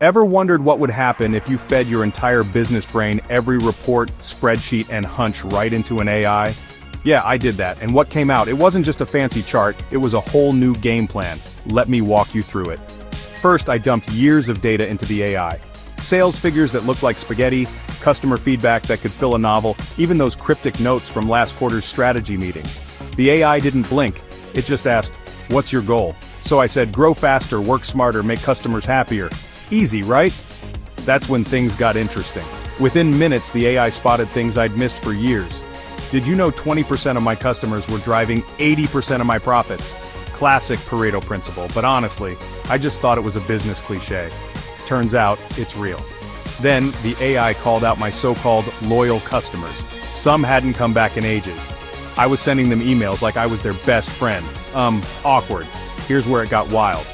Ever wondered what would happen if you fed your entire business brain every report, spreadsheet, and hunch right into an AI? Yeah, I did that, and what came out, it wasn't just a fancy chart, it was a whole new game plan. Let me walk you through it. First, I dumped years of data into the AI. Sales figures that looked like spaghetti, customer feedback that could fill a novel, even those cryptic notes from last quarter's strategy meeting. The AI didn't blink, it just asked, "What's your goal?" So I said, "Grow faster, work smarter, make customers happier." Easy, right? That's when things got interesting. Within minutes, the AI spotted things I'd missed for years. Did you know 20% of my customers were driving 80% of my profits? Classic Pareto principle, but honestly, I just thought it was a business cliche. Turns out, it's real. Then, the AI called out my so-called loyal customers. Some hadn't come back in ages. I was sending them emails like I was their best friend. Awkward. Here's where it got wild.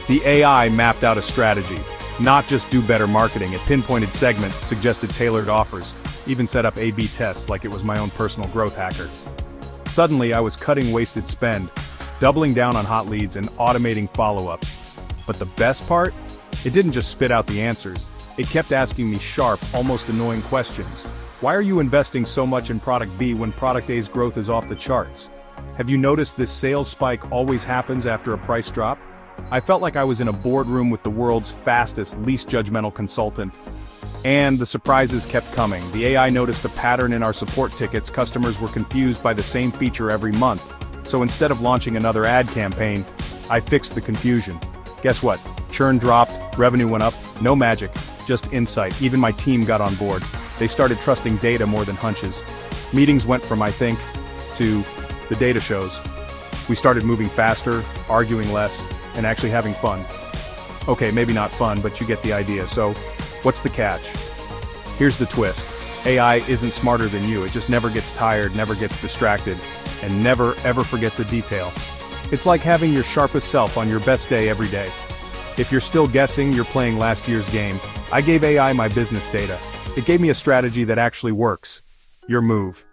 The AI mapped out a strategy. Not just do better marketing, it pinpointed segments, suggested tailored offers, even set up A/B tests like it was my own personal growth hacker. Suddenly, I was cutting wasted spend, doubling down on hot leads and automating follow-ups. But the best part? It didn't just spit out the answers. It kept asking me sharp, almost annoying questions. Why are you investing so much in product B when product A's growth is off the charts? Have you noticed this sales spike always happens after a price drop? I felt like I was in a boardroom with the world's fastest, least judgmental consultant. And the surprises kept coming. The AI noticed a pattern in our support tickets. Customers were confused by the same feature every month. So instead of launching another ad campaign, I fixed the confusion. Guess what? Churn dropped, revenue went up, no magic, just insight. Even my team got on board. They started trusting data more than hunches. Meetings went from "I think" to "the data shows." We started moving faster, arguing less, and actually having fun. Okay, maybe not fun, but you get the idea. So, what's the catch? Here's the twist. AI isn't smarter than you, it just never gets tired, never gets distracted, and never ever forgets a detail. It's like having your sharpest self on your best day every day. If you're still guessing, you're playing last year's game. I gave AI my business data. It gave me a strategy that actually works. Your move.